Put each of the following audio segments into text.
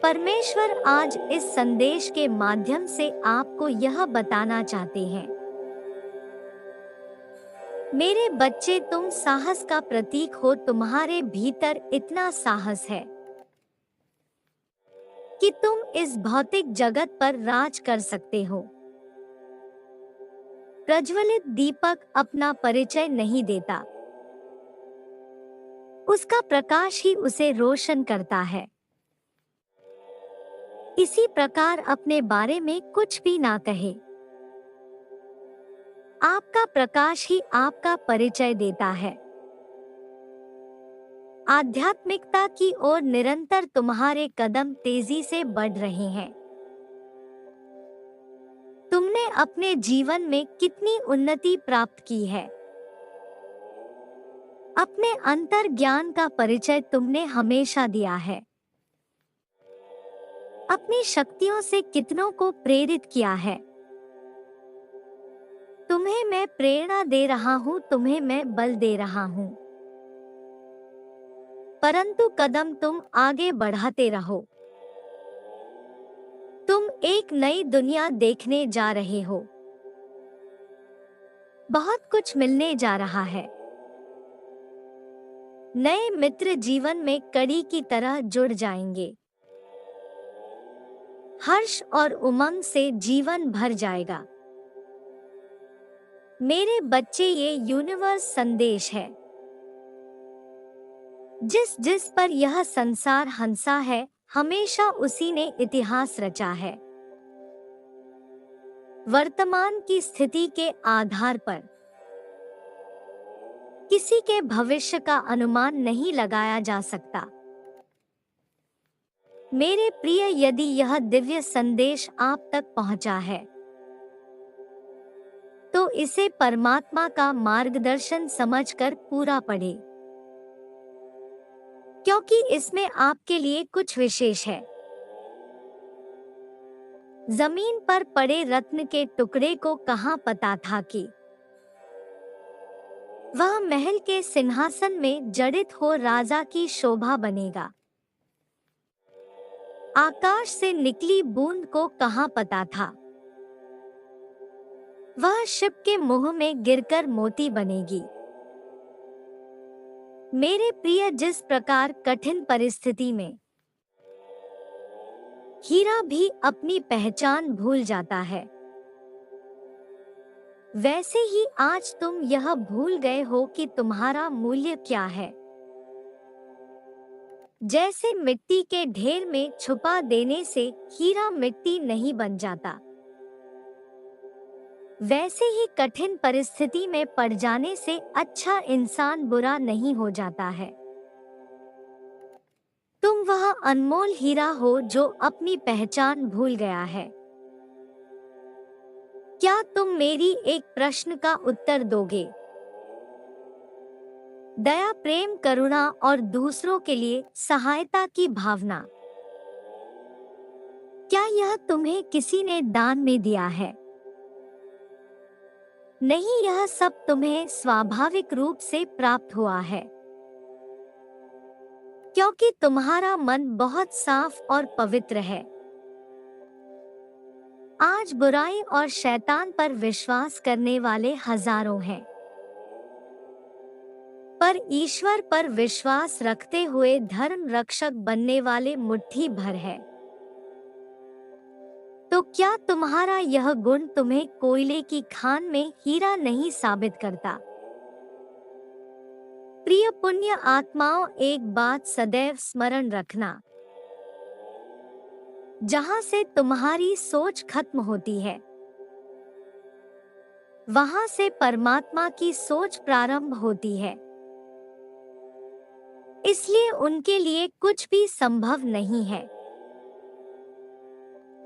परमेश्वर आज इस संदेश के माध्यम से आपको यह बताना चाहते हैं, मेरे बच्चे, तुम साहस का प्रतीक हो। तुम्हारे भीतर इतना साहस है कि तुम इस भौतिक जगत पर राज कर सकते हो। प्रज्वलित दीपक अपना परिचय नहीं देता, उसका प्रकाश ही उसे रोशन करता है। इसी प्रकार अपने बारे में कुछ भी ना कहे, आपका प्रकाश ही आपका परिचय देता है। आध्यात्मिकता की ओर निरंतर तुम्हारे कदम तेजी से बढ़ रहे हैं। तुमने अपने जीवन में कितनी उन्नति प्राप्त की है। अपने अंतर ज्ञान का परिचय तुमने हमेशा दिया है। अपनी शक्तियों से कितनों को प्रेरित किया है। तुम्हें मैं प्रेरणा दे रहा हूँ, तुम्हें मैं बल दे रहा हूँ, परंतु कदम तुम आगे बढ़ाते रहो। तुम एक नई दुनिया देखने जा रहे हो। बहुत कुछ मिलने जा रहा है। नए मित्र जीवन में कड़ी की तरह जुड़ जाएंगे। हर्ष और उमंग से जीवन भर जाएगा। मेरे बच्चे, ये यूनिवर्स संदेश है। जिस जिस पर यह संसार हंसा है, हमेशा उसी ने इतिहास रचा है। वर्तमान की स्थिति के आधार पर किसी के भविष्य का अनुमान नहीं लगाया जा सकता। मेरे प्रिय, यदि यह दिव्य संदेश आप तक पहुंचा है तो इसे परमात्मा का मार्गदर्शन समझकर पूरा पढ़ें, क्योंकि इसमें आपके लिए कुछ विशेष है। जमीन पर पड़े रत्न के टुकड़े को कहां पता था कि वह महल के सिंहासन में जड़ित हो राजा की शोभा बनेगा। आकाश से निकली बूंद को कहां पता था वह शिप के मुंह में गिरकर मोती बनेगी। मेरे प्रिय, जिस प्रकार कठिन परिस्थिति में हीरा भी अपनी पहचान भूल जाता है, वैसे ही आज तुम यह भूल गए हो कि तुम्हारा मूल्य क्या है। जैसे मिट्टी के ढेर में छुपा देने से हीरा मिट्टी नहीं बन जाता, वैसे ही कठिन परिस्थिति में पड़ जाने से अच्छा इंसान बुरा नहीं हो जाता है। तुम वह अनमोल हीरा हो जो अपनी पहचान भूल गया है। क्या तुम मेरी एक प्रश्न का उत्तर दोगे? दया, प्रेम, करुणा और दूसरों के लिए सहायता की भावना, क्या यह तुम्हें किसी ने दान में दिया है? नहीं, यह सब तुम्हें स्वाभाविक रूप से प्राप्त हुआ है, क्योंकि तुम्हारा मन बहुत साफ और पवित्र है। आज बुराई और शैतान पर विश्वास करने वाले हजारों हैं, पर ईश्वर पर विश्वास रखते हुए धर्म रक्षक बनने वाले मुट्ठी भर है। तो क्या तुम्हारा यह गुण तुम्हें कोयले की खान में हीरा नहीं साबित करता? प्रिय पुण्य आत्माओं, एक बात सदैव स्मरण रखना, जहां से तुम्हारी सोच खत्म होती है, वहां से परमात्मा की सोच प्रारंभ होती है। इसलिए उनके लिए कुछ भी संभव नहीं है।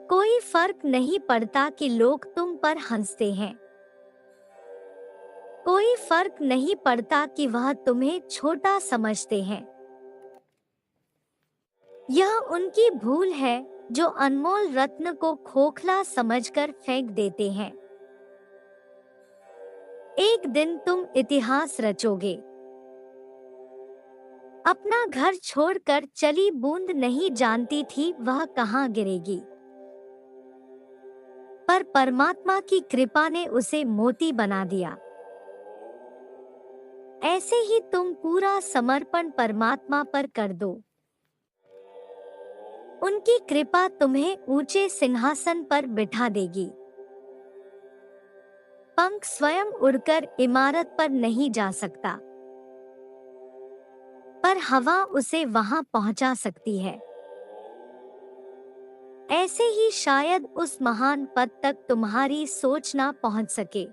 कोई फर्क नहीं पड़ता कि लोग तुम पर हंसते हैं। कोई फर्क नहीं पड़ता कि वह तुम्हें छोटा समझते हैं। यह उनकी भूल है जो अनमोल रत्न को खोखला समझकर फेंक देते हैं। एक दिन तुम इतिहास रचोगे। अपना घर छोड़कर चली बूंद नहीं जानती थी वह कहाँ गिरेगी, पर परमात्मा की कृपा ने उसे मोती बना दिया। ऐसे ही तुम पूरा समर्पण परमात्मा पर कर दो। उनकी कृपा तुम्हें ऊंचे सिंहासन पर बिठा देगी। पंख स्वयं उड़कर इमारत पर नहीं जा सकता, पर हवा उसे वहां पहुंचा सकती है। ऐसे ही शायद उस महान पद तक तुम्हारी सोच ना पहुंच सके,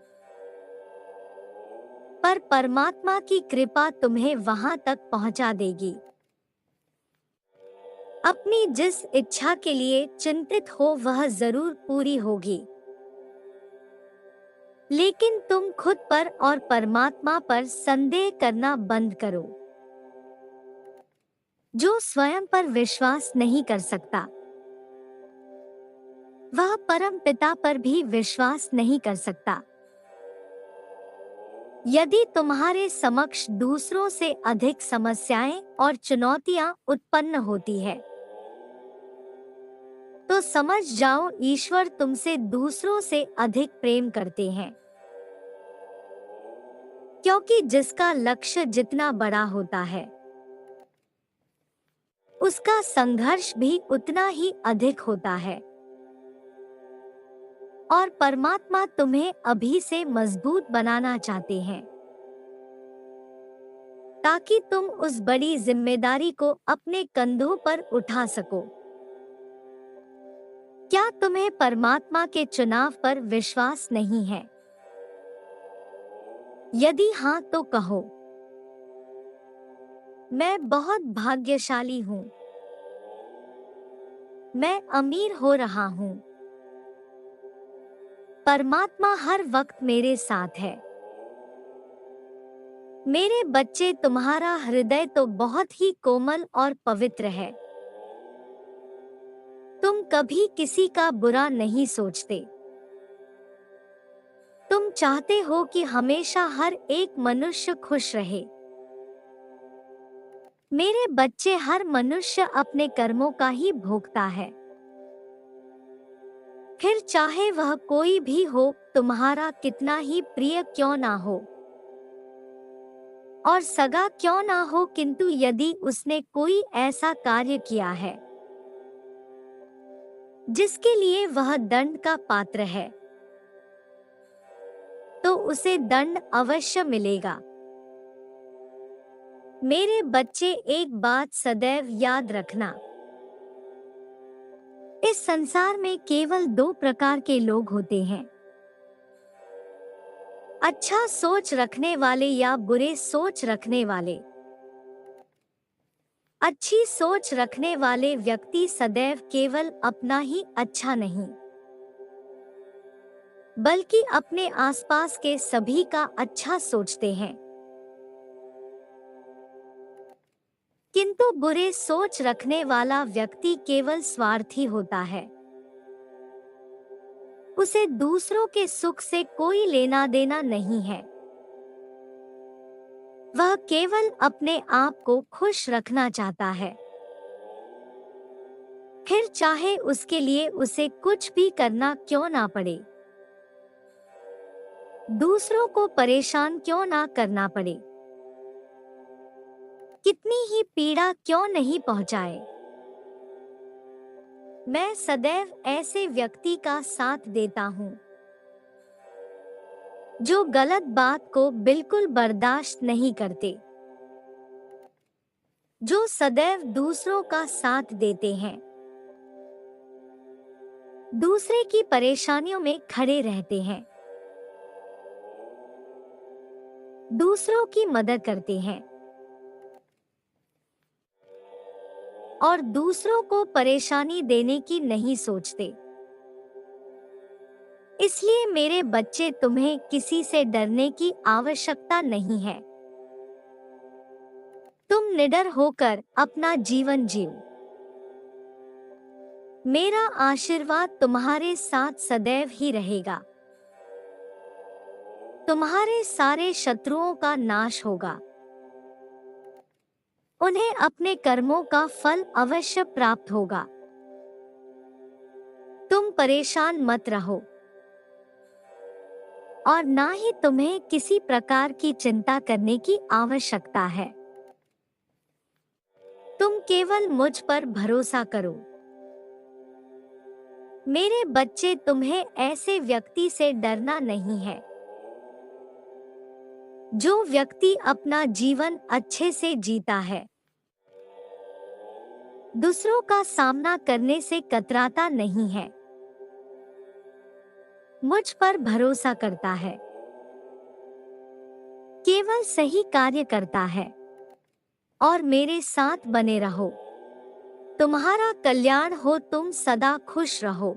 पर परमात्मा की कृपा तुम्हें वहां तक पहुंचा देगी। अपनी जिस इच्छा के लिए चिंतित हो वह जरूर पूरी होगी, लेकिन तुम खुद पर और परमात्मा पर संदेह करना बंद करो। जो स्वयं पर विश्वास नहीं कर सकता, वह परम पिता पर भी विश्वास नहीं कर सकता। यदि तुम्हारे समक्ष दूसरों से अधिक समस्याएं और चुनौतियां उत्पन्न होती है, तो समझ जाओ ईश्वर तुमसे दूसरों से अधिक प्रेम करते हैं, क्योंकि जिसका लक्ष्य जितना बड़ा होता है, उसका संघर्ष भी उतना ही अधिक होता है। और परमात्मा तुम्हें अभी से मजबूत बनाना चाहते हैं, ताकि तुम उस बड़ी जिम्मेदारी को अपने कंधों पर उठा सको। क्या तुम्हें परमात्मा के चुनाव पर विश्वास नहीं है? यदि हाँ तो कहो, मैं बहुत भाग्यशाली हूँ, मैं अमीर हो रहा हूँ, परमात्मा हर वक्त मेरे साथ है। मेरे बच्चे, तुम्हारा हृदय तो बहुत ही कोमल और पवित्र है। तुम कभी किसी का बुरा नहीं सोचते। तुम चाहते हो कि हमेशा हर एक मनुष्य खुश रहे। मेरे बच्चे, हर मनुष्य अपने कर्मों का ही भोगता है, फिर चाहे वह कोई भी हो, तुम्हारा कितना ही प्रिय क्यों ना हो और सगा क्यों ना हो, किंतु यदि उसने कोई ऐसा कार्य किया है जिसके लिए वह दंड का पात्र है, तो उसे दंड अवश्य मिलेगा। मेरे बच्चे, एक बात सदैव याद रखना, इस संसार में केवल दो प्रकार के लोग होते हैं, अच्छा सोच रखने वाले या बुरे सोच रखने वाले। अच्छी सोच रखने वाले व्यक्ति सदैव केवल अपना ही अच्छा नहीं, बल्कि अपने आसपास के सभी का अच्छा सोचते हैं। किंतु बुरे सोच रखने वाला व्यक्ति केवल स्वार्थी होता है। उसे दूसरों के सुख से कोई लेना देना नहीं है। वह केवल अपने आप को खुश रखना चाहता है, फिर चाहे उसके लिए उसे कुछ भी करना क्यों ना पड़े, दूसरों को परेशान क्यों ना करना पड़े, कितनी ही पीड़ा क्यों नहीं पहुंचाए। मैं सदैव ऐसे व्यक्ति का साथ देता हूँ जो गलत बात को बिल्कुल बर्दाश्त नहीं करते, जो सदैव दूसरों का साथ देते हैं, दूसरे की परेशानियों में खड़े रहते हैं, दूसरों की मदद करते हैं और दूसरों को परेशानी देने की नहीं सोचते। इसलिए मेरे बच्चे, तुम्हें किसी से डरने की आवश्यकता नहीं है। तुम निडर होकर अपना जीवन जियो। मेरा आशीर्वाद तुम्हारे साथ सदैव ही रहेगा। तुम्हारे सारे शत्रुओं का नाश होगा। उन्हें अपने कर्मों का फल अवश्य प्राप्त होगा। तुम परेशान मत रहो और ना ही तुम्हें किसी प्रकार की चिंता करने की आवश्यकता है। तुम केवल मुझ पर भरोसा करो। मेरे बच्चे, तुम्हें ऐसे व्यक्ति से डरना नहीं है जो व्यक्ति अपना जीवन अच्छे से जीता है, दूसरों का सामना करने से कतराता नहीं है, मुझ पर भरोसा करता है, केवल सही कार्य करता है और मेरे साथ बने रहो। तुम्हारा कल्याण हो, तुम सदा खुश रहो।